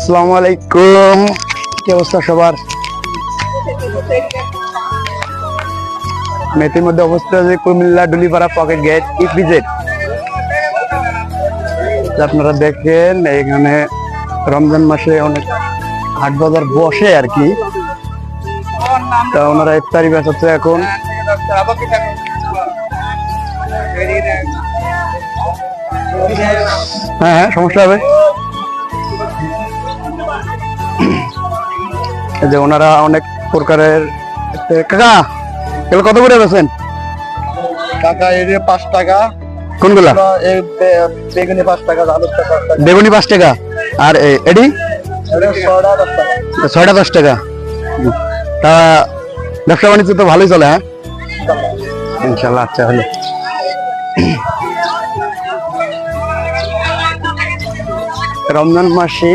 আসসালামু আলাইকুম, কি অবস্থা সবার? মেথির মধ্যে অবস্থা আছে কুমিল্লা ডুলিপাড়া পকেট গেট ইপিজেড। আপনারা দেখেন এখানে রমজান মাসে অনেক হাট বাজার বসে আর কি। তা ওনারা ইফতারি বেচাচ্ছে এখন। হ্যাঁ হ্যাঁ, সমস্যা হবে। যে ওনারা অনেক প্রকারের। কাকা এগুলো কত করে বেছেন? টাকা এই যে 5 টাকা। কোনগুলা? এই বেগুনি 5 টাকা, আলু 5 টাকা। বেগুনি 5 টাকা আর এডি এটা 6টা 10 টাকা। 6টা 10 টাকা। তা ব্যবসা বাণিজ্য তো ভালোই চলে? হ্যাঁ ইনশাল্লাহ। আচ্ছা হলো রমজান মাসে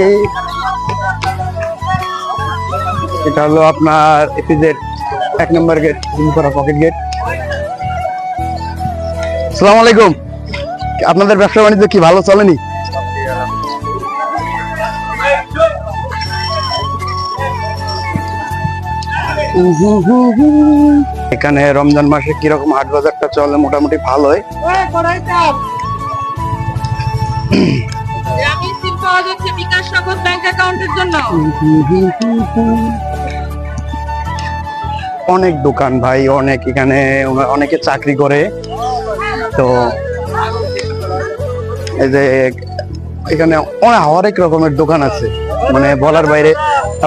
এটা হলো আপনার এপিজেড 1 নম্বর গেট, ডুলিপাড়া পকেট গেট। আসসালামু আলাইকুম, আপনাদের ব্যবসা বাণিজ্য কি ভালো চলেনি? এখানে রমজান মাসে কিরকম হাট বাজারটা চলে? মোটামুটি ভালোই। অনেক দোকান ভাই, অনেক এখানে অনেকে চাকরি করে। তো এই যে এখানে অনেক রকমের দোকান আছে, মানে বলার বাইরে।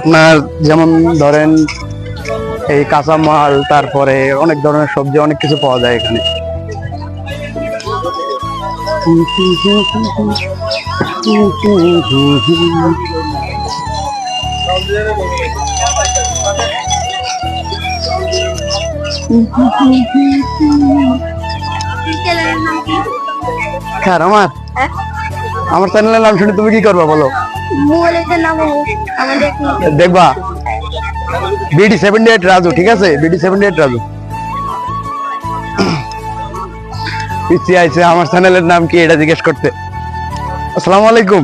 আপনার যেমন ধরেন এই কাঁচামাল, তারপরে অনেক ধরনের সবজি, অনেক কিছু পাওয়া যায় এখানে। আমার চ্যানেলের নাম শুনে তুমি কি করবা বলো? দেখবা BD78 রাজু, ঠিক আছে? BD78 রাজু পিছিয়ে আইছে আমার চ্যানেলের নাম কি এটা জিজ্ঞেস করতে। আসসালামু আলাইকুম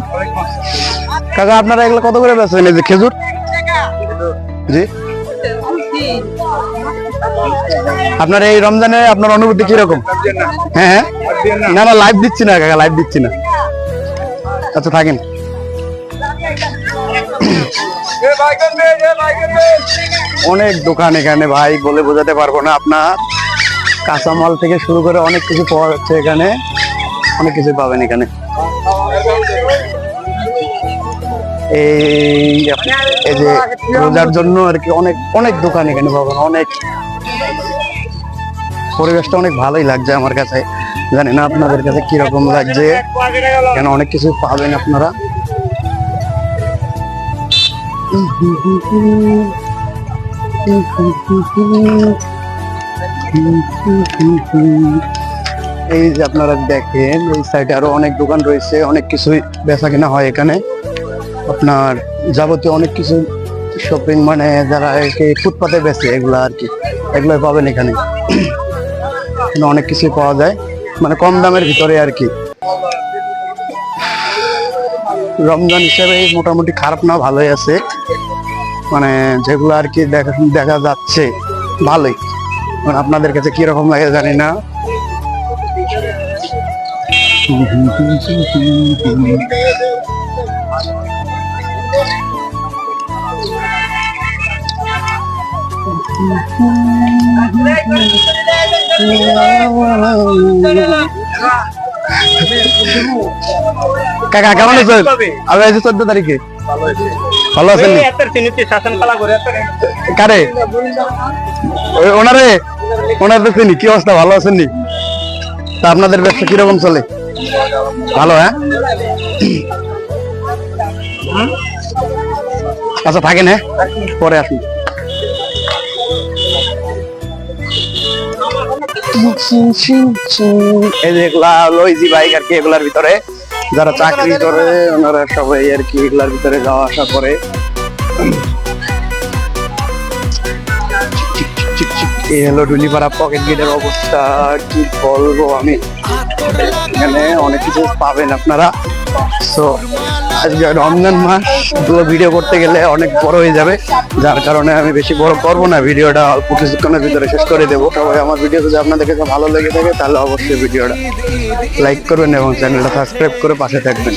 কাকা, আপনারা এগুলো কত করে বেচেন? এই যে খেজুর। জি, আপনার এই রমজানে আপনার অনুভূতি কিরকম? হ্যাঁ হ্যাঁ, না না লাইভ দিচ্ছি না কাকা, লাইভ দিচ্ছি না। আচ্ছা থাকেন। অনেক দোকান এখানে ভাই, বলে বোঝাতে পারবো না। আপনার কাঁচামাল থেকে শুরু করে অনেক কিছু পাওয়া যাচ্ছে এখানে, অনেক কিছু পাবেন এখানে। এই যে রোজার জন্য আর কি অনেক অনেক দোকান এখানে পাবেন। অনেক পরিবেশটা অনেক ভালোই লাগছে আমার কাছে, জানি না আপনাদের কাছে কিরকম লাগছে। কেন অনেক কিছু পাবেন আপনারা। এই যে আপনারা দেখেন এই সাইডে আরো অনেক দোকান রয়েছে, অনেক কিছুই বেচা কেনা হয় এখানে। আপনার যাবতীয় অনেক কিছু শপিং, মানে যারা ফুটপাতে বেচে এগুলা আর কি, এগুলোই পাবেন এখানে। অনেক কিছুই পাওয়া যায়, মানে কম দামের ভিতরে আর কি। রমজান হিসেবে মোটামুটি খারাপ না, ভালোই আছে। মানে যেগুলো আর কি দেখা যাচ্ছে ভালোই। মানে আপনাদের কাছে কিরকম লাগে জানি না। কাকা কেমন আছেন? আমি আছি 14 তারিখে। ভালো আছেন? কারে? ওনারে তো চিনি। কি অবস্থা, ভালো আছেন নি? তা আপনাদের ব্যবসা কিরকম চলে? ভালো? হ্যাঁ আচ্ছা থাকেন, হ্যাঁ পরে আসুন। এই যে এগুলা হলো ইজি বাইক আর কি। এগুলার ভিতরে যারা চাকরি করে ওনারা সবাই আর কি এগুলার ভিতরে যাওয়া আসা করে। এই হলো ডুলিপাড়া পকেট গেটের অবস্থা, কি বলবো আমি। এখানে অনেক কিছু পাবেন আপনারা। সো আজকে রমজান মাস, পুরো ভিডিও করতে গেলে অনেক বড় হয়ে যাবে, যার কারণে আমি বেশি বড় করবো না, ভিডিওটা অল্প কিছুক্ষণের ভিতরে শেষ করে দেবো। সবাই আমার ভিডিও যদি আপনাদের কাছে ভালো লেগে থাকে তাহলে অবশ্যই ভিডিওটা লাইক করবেন এবং চ্যানেলটা সাবস্ক্রাইব করে পাশে থাকবেন।